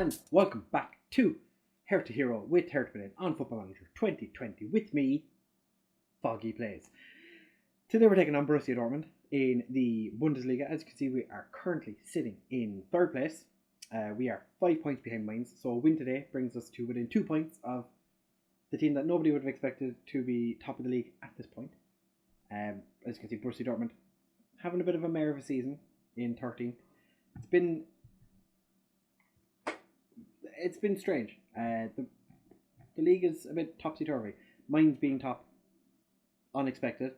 and welcome back to Hertha Hero with Hertha Berlin on Football Manager 2020 with me, Foggy Plays. Today we're taking on Borussia Dortmund in the Bundesliga. As you can see, we are currently sitting in third place. We are 5 points behind Mainz, so a win today brings us to within 2 points of the team that nobody would have expected to be top of the league at this point. As you can see, Borussia Dortmund having a bit of a mare of a season in 13th. It's been strange. The league is a bit topsy-turvy. Mainz being top, unexpected.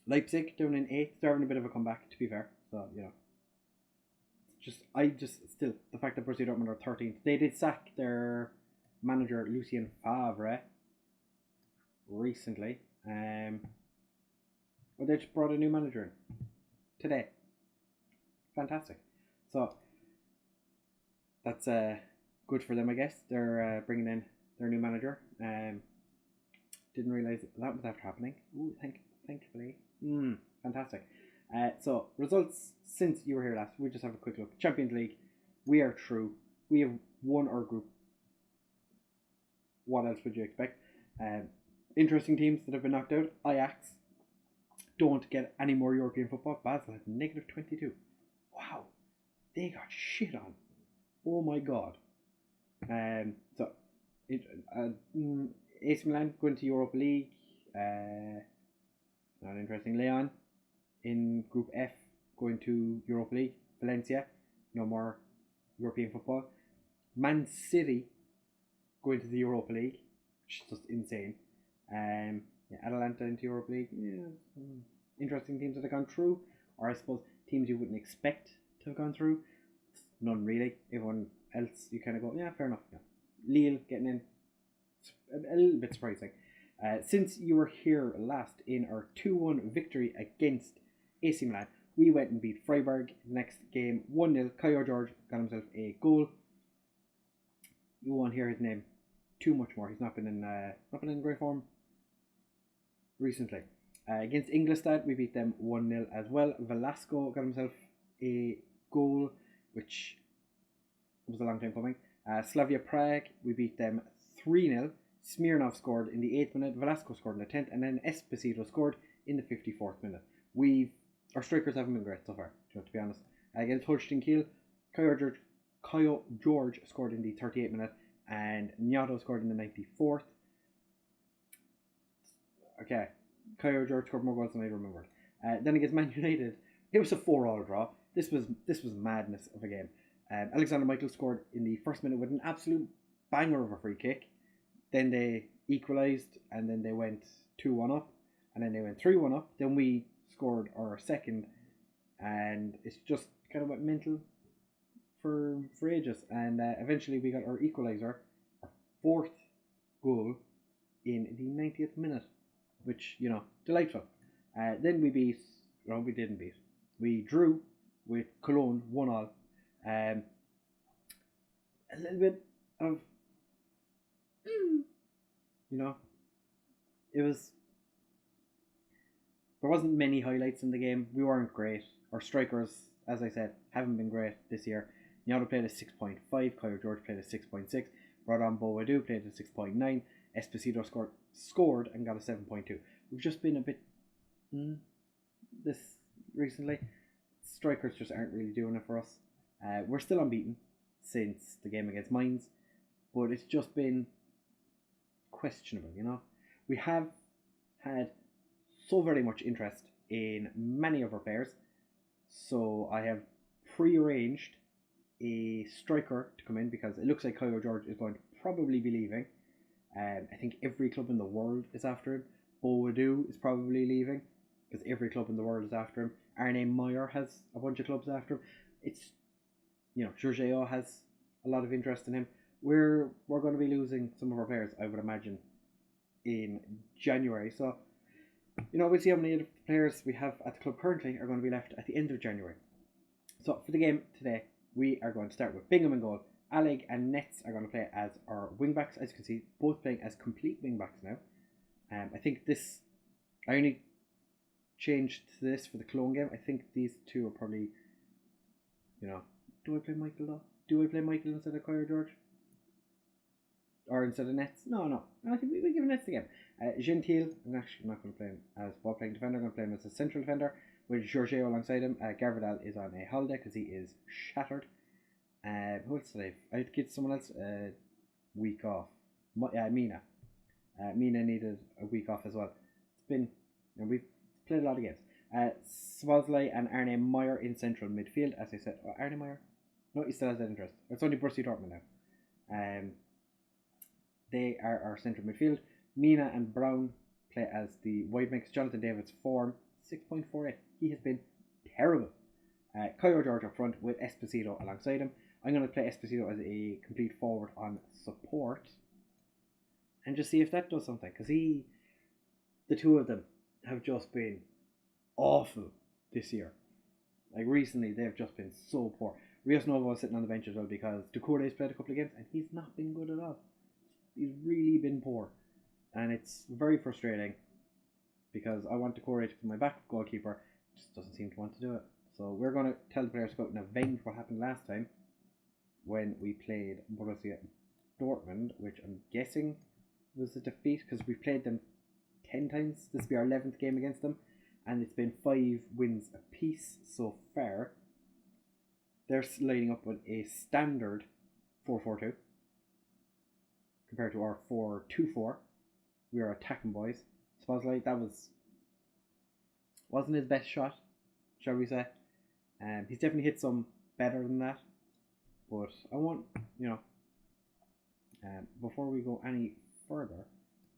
Leipzig down in 8th, they're having a bit of a comeback, to be fair. So, you know, still, the fact that Borussia Dortmund are 13th. They did sack their manager, Lucien Favre, recently. Well, they just brought a new manager in today. Fantastic. So, that's good for them, I guess. They're bringing in their new manager. Didn't realise that was after happening. Ooh, thankfully. Fantastic. So, results since you were here last. We'll just have a quick look. Champions League, we are through. We have won our group. What else would you expect? Interesting teams that have been knocked out. Ajax don't get any more European football. Basel had -22. Wow. They got shit on. Oh my god. AC Milan going to Europa League. Not interesting. Leon in Group F going to Europa League. Valencia, no more European football. Man City going to the Europa League, which is just insane. Atalanta into Europa League. Interesting teams that have gone through, or I suppose teams you wouldn't expect to have gone through. None really. Everyone else you kind of go, yeah, fair enough. Yeah. Lille getting in, a little bit surprising. Since you were here last in our 2-1 victory against AC Milan, we went and beat Freiburg. Next game 1-0. Kayo George got himself a goal. You won't hear his name too much more. He's not been in great form recently. Against Ingolstadt, we beat them 1-0 as well. Velasco got himself a goal, which was a long time coming. Slavia Prague, we beat them 3-0. Smirnov scored in the 8th minute, Velasco scored in the 10th, and then Esposito scored in the 54th minute. Our strikers haven't been great so far, to be honest. Against Holstein Kiel, Kayo George scored in the 38th minute, and Nyato scored in the 94th. Okay, Kayo George scored more goals than I remembered. Then against Man United, it was a 4-4 draw. This was madness of a game. Alexander Michael scored in the first minute with an absolute banger of a free kick. Then they equalised, and then they went 2-1 up, and then they went 3-1 up. Then we scored our second, and it's just kind of went mental for ages. And eventually we got our equaliser, our 4th goal in the 90th minute, which, you know, delightful. Then we didn't beat. We drew with Cologne 1-1. A little bit of, there wasn't many highlights in the game. We weren't great. Our strikers, as I said, haven't been great this year. Nyato played a 6.5, Kayo George played a 6.6, Rodon Boadu played a 6.9, Esposito scored and got a 7.2. We've just been a bit this recently. Strikers just aren't really doing it for us. We're still unbeaten since the game against Mainz, but it's just been questionable, you know. We have had so very much interest in many of our players, so I have pre-arranged a striker to come in because it looks like Kayo George is going to probably be leaving. I think every club in the world is after him. Boadu is probably leaving because every club in the world is after him. Arne Meyer has a bunch of clubs after him. It's, you know, Jorginho has a lot of interest in him. We're going to be losing some of our players, I would imagine, in January. So, you know, we'll see how many of the players we have at the club currently are going to be left at the end of January. So, for the game today, we are going to start with Bingham in goal. Alleg and Nets are going to play as our wing-backs. As you can see, both playing as complete wing-backs now. I think I only changed this for the Cologne game. I think these two are probably, you know, Do I play Michael though? Do I play Michael instead of Kyle George? Or instead of Nets? No. I think we give Nets again. Gentile, I'm actually not going to play him as ball playing defender. I'm going to play him as a central defender with Jorginho alongside him. Garvidal is on a holiday because he is shattered. Who else did I have to get someone else a week off. Mina. Mina needed a week off as well. It's been, and we've played a lot of games. Lvly and Arne Meyer in central midfield. As I said, Arne Meyer? No, he still has that interest. It's only Borussia Dortmund now. They are our central midfield. Mina and Brown play as the wide mix. Jonathan David's form 6.48. He has been terrible. Kyle George up front with Esposito alongside him. I'm going to play Esposito as a complete forward on support and just see if that does something, because the two of them have just been awful this year. Like recently they've just been so poor. Rios Novo is sitting on the bench as well because Doucouré's played a couple of games and he's not been good at all. He's really been poor, and it's very frustrating because I want Doucouré to be my backup goalkeeper. Just doesn't seem to want to do it. So we're going to tell the players to go out and avenge what happened last time when we played Borussia Dortmund, which I'm guessing was a defeat because we played them 10 times. This will be our 11th game against them, and it's been 5 wins apiece so far. They're lining up with a standard 4-4-2 compared to our 4-2-4. We are attacking boys. Lvly, that wasn't his best shot, shall we say. He's definitely hit some better than that. But I want, before we go any further,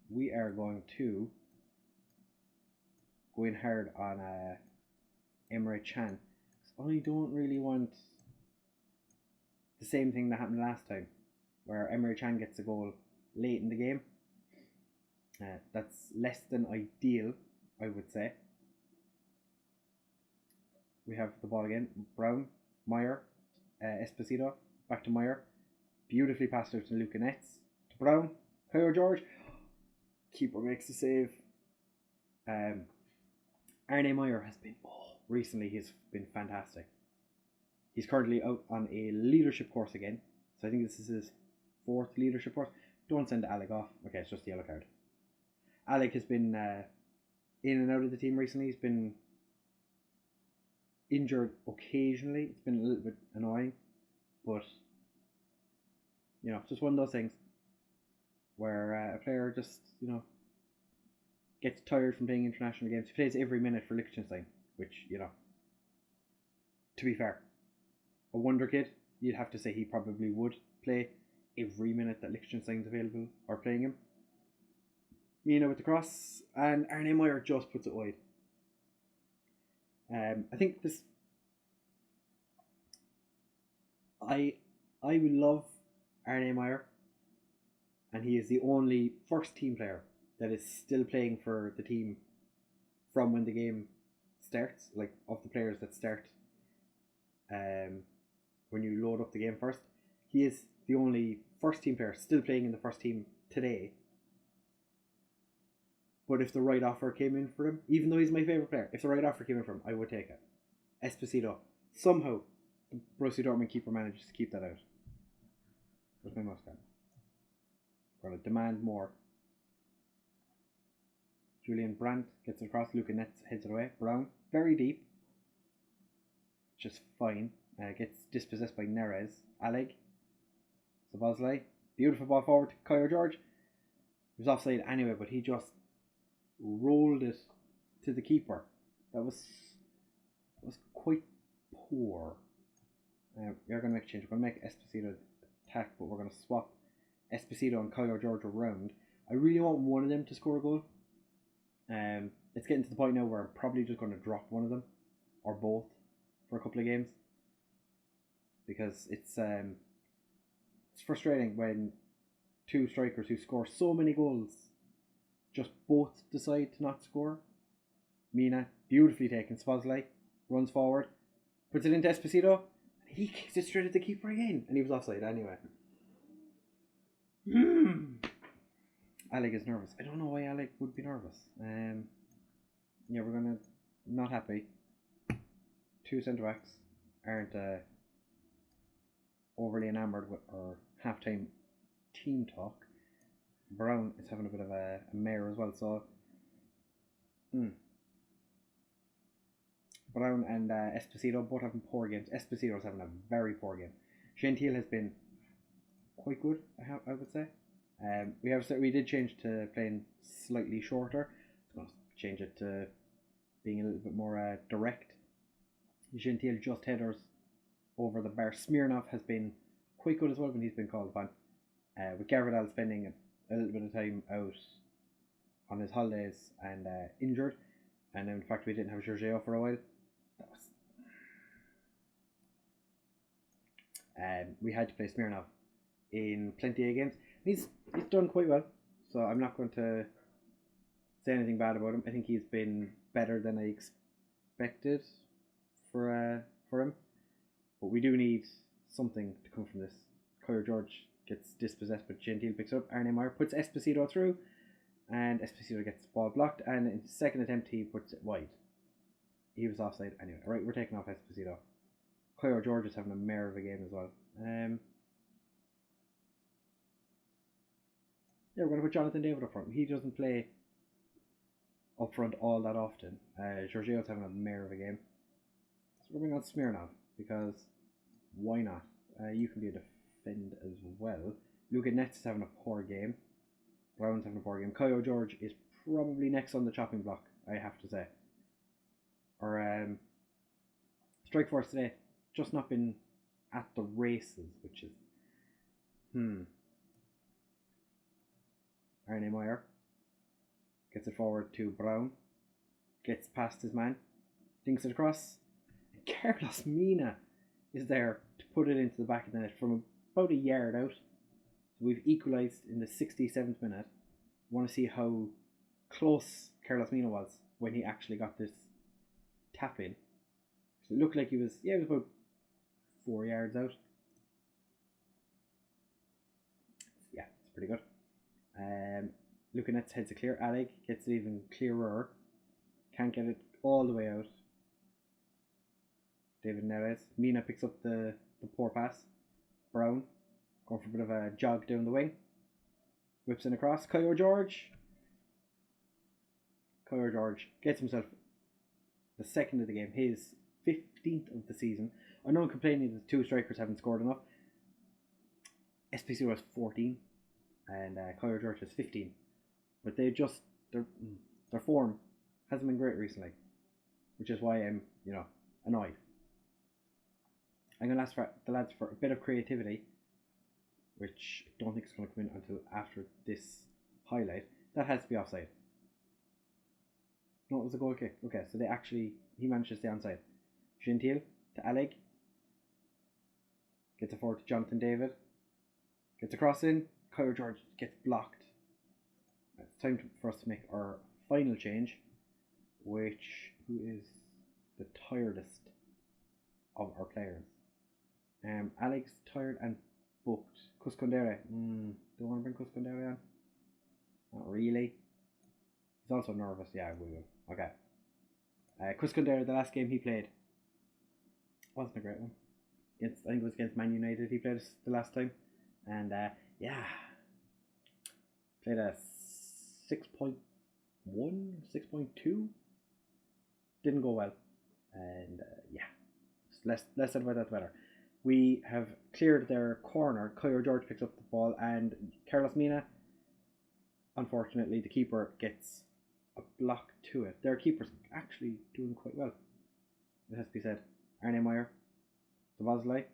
we are going to go in hard on Emre Can. I don't really want the same thing that happened last time, where Emre Can gets a goal late in the game. That's less than ideal, I would say. We have the ball again. Brown, Meyer, Esposito, back to Meyer. Beautifully passed out to Luca Netz. To Brown, Kyle George. Keeper makes the save. Arne Meyer has been, recently he's been fantastic. He's currently out on a leadership course again. So I think this is his 4th leadership course. Don't send Alec off. Okay, it's just the yellow card. Alec has been in and out of the team recently. He's been injured occasionally. It's been a little bit annoying. But, it's just one of those things where a player just, gets tired from playing international games. He plays every minute for Liechtenstein, which, to be fair, a wonder kid, you'd have to say he probably would play every minute that Liechtenstein's available or playing him. Mina with the cross, and Arne Meyer just puts it wide. I think this, I would love Arne Meyer, and he is the only first team player that is still playing for the team from when the game starts, like of the players that start when you load up the game first. He is the only first team player still playing in the first team today. But if the right offer came in for him, even though he's my favourite player, if the right offer came in for him, I would take it. Esposito. Somehow, the Borussia Dortmund keeper manages to keep that out. Where's my mouse gone? Got to demand more. Julian Brandt gets it across. Luca Netz heads it away. Brown, very deep. Just fine. Gets dispossessed by Neres. Alec. Lvly. Beautiful ball forward to Kyle George. He was offside anyway, but he just rolled it to the keeper. That was quite poor. We're going to make a change. We're going to make Esposito attack, but we're going to swap Esposito and Kyle George around. I really want one of them to score a goal. It's getting to the point now where I'm probably just going to drop one of them or both for a couple of games, because it's frustrating when two strikers who score so many goals just both decide to not score. Mina, beautifully taken. Lvly runs forward, puts it into Esposito, and he kicks it straight at the keeper again, and he was offside anyway. Alec is nervous. I don't know why Alec would be nervous. Yeah, we're gonna not happy. Two centre backs aren't overly enamoured with our halftime team talk. Brown is having a bit of a mare as well, so Brown and Esposito both having poor games. Esposito's having a very poor game. Gentile has been quite good, I would say. We did change to playing slightly shorter. It's going to change it to being a little bit more direct. Gentile just headers over the bar. Smirnov has been quite good as well when he's been called upon. With Gavardal spending a little bit of time out on his holidays and injured, and in fact we didn't have Jorginho for a while. We had to play Smirnov in plenty of games. He's done quite well, so I'm not going to say anything bad about him. I think he's been better than I expected for him, but we do need something to come from this. Coyer George gets dispossessed, but Gentile picks up. Arne Meyer puts Esposito through, and Esposito gets the ball blocked, and in his second attempt he puts it wide. He was offside anyway. Right, we're taking off Esposito. Coyer George is having a mare of a game as well. Yeah, we're going to put Jonathan David up front. He doesn't play up front all that often. Jorginho's having a mare of a game. So we're bringing on Smirnov, because why not? You can be a defend as well. Luka Netz is having a poor game. Brown's having a poor game. Coyer George is probably next on the chopping block, I have to say. Our strike force today just not been at the races, which is Arne Meyer gets it forward to Brown, gets past his man, dinks it across, and Carlos Mina is there to put it into the back of the net from about a yard out. So we've equalised in the 67th minute. I want to see how close Carlos Mina was when he actually got this tap in. So it looked like he was about 4 yards out. Yeah, it's pretty good. Looking at heads it clear. Alec gets it even clearer. Can't get it all the way out. David Neres. Mina picks up the poor pass. Brown going for a bit of a jog down the wing. Whips in across. Coyer George gets himself the second of the game. His 15th of the season. I know I'm complaining that the two strikers haven't scored enough. SPC was 14 and Coyer George is 15. But their form hasn't been great recently, which is why I'm annoyed. I'm going to ask for the lads for a bit of creativity, which I don't think is going to come in until after this highlight. That has to be offside. No, it was a goal kick. Okay, so he managed to stay onside. Gentile to Alec. Gets it forward to Jonathan David. Gets a cross in. Coyer George gets blocked. It's time for us to make our final change, who is the tiredest of our players. Alex tired and booked. Cuscondere. Don't want to bring Cuscondere on. Not really. He's also nervous. Yeah, we will. Okay. Cuscondere, the last game he played wasn't a great one. I think it was against Man United he played us the last time. And played a 6.1, 6.2. Didn't go well. And less said about that the better. We have cleared their corner. Coyer George picks up the ball and Carlos Mina, unfortunately, the keeper gets a block to it. Their keeper's actually doing quite well, it has to be said. Arne Meyer, Lvly,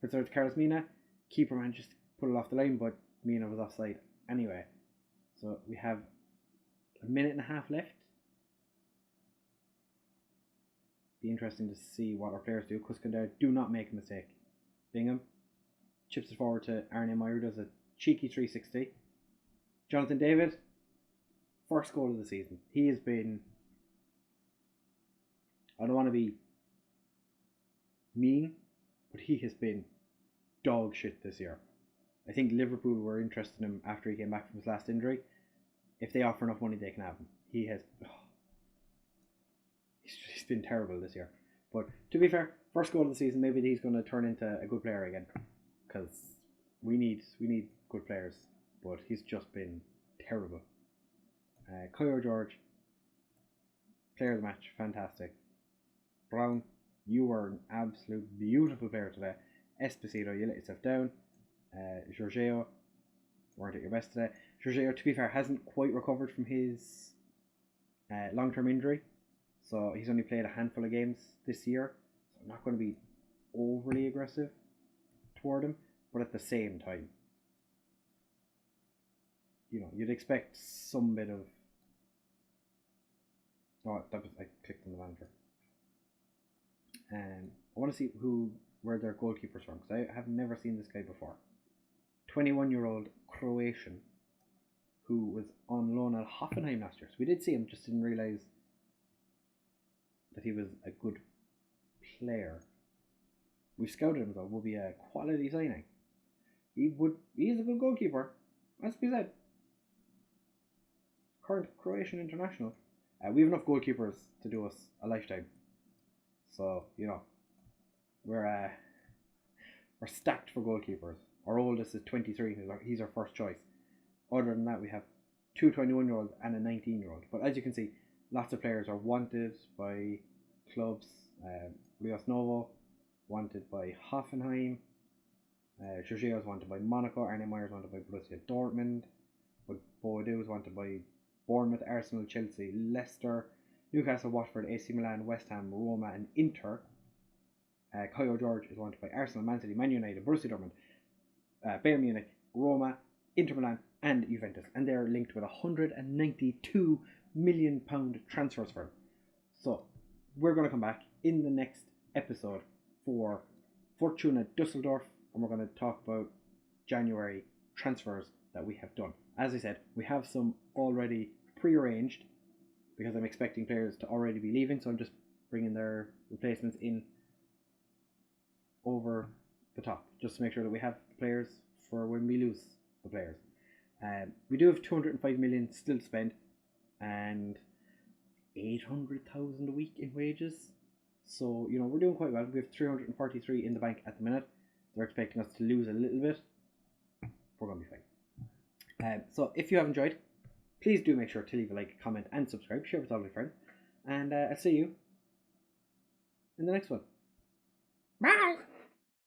puts it out to Carlos Mina. Keeper managed to put it off the line, but Mina was offside anyway. So we have a minute and a half left. Be interesting to see what our players do. Cuscondere, do not make a mistake. Bingham chips it forward to Arne Meyer, does a cheeky 360. Jonathan David, first goal of the season. He has been, I don't want to be mean, but he has been dog shit this year. I think Liverpool were interested in him after he came back from his last injury. If they offer enough money, they can have him. He's been terrible this year. But to be fair, first goal of the season, maybe he's going to turn into a good player again, because we need good players. But he's just been terrible. Kyle George, player of the match, fantastic. Brown, you were an absolute beautiful player today. Esposito, you let yourself down. Jorginho, weren't at your best today. Jorginho, to be fair, hasn't quite recovered from his long-term injury, so he's only played a handful of games this year, so I'm not going to be overly aggressive toward him, but at the same time, you know, you'd expect some bit of... Oh, that was, I clicked on the manager. I want to see where their goalkeepers from, because I have never seen this guy before. 21-year-old Croatian who was on loan at Hoffenheim last year. So we did see him, just didn't realise that he was a good player. We scouted him though, would be a quality signing. He is a good goalkeeper, as we said. Current Croatian international. We have enough goalkeepers to do us a lifetime. So, you know, we're stacked for goalkeepers. Our oldest is 23, he's our first choice. Other than that, we have two 21-year-olds and a 19-year-old. But as you can see, lots of players are wanted by clubs. Rios Novo, wanted by Hoffenheim. Jorginho is wanted by Monaco. Arne Meyer is wanted by Borussia Dortmund. Boadu is wanted by Bournemouth, Arsenal, Chelsea, Leicester, Newcastle, Watford, AC Milan, West Ham, Roma and Inter. Kyle George is wanted by Arsenal, Man City, Man United, Borussia Dortmund, Bayern Munich, Roma, Inter Milan and Juventus. And they're linked with £192 million transfers for him. So we're going to come back in the next episode for Fortuna Dusseldorf, and we're going to talk about January transfers that we have done. As I said, we have some already pre-arranged because I'm expecting players to already be leaving, so I'm just bringing their replacements in over the top just to make sure that we have the players for when we lose the players. We do have 205 million still to spend and 800,000 a week in wages, so you know we're doing quite well. We have 343 in the bank at the minute. They're expecting us to lose a little bit. We're going to be fine. So if you have enjoyed, please do make sure to leave a like, comment and subscribe. Share with all your friends, and I'll see you in the next one. Bye.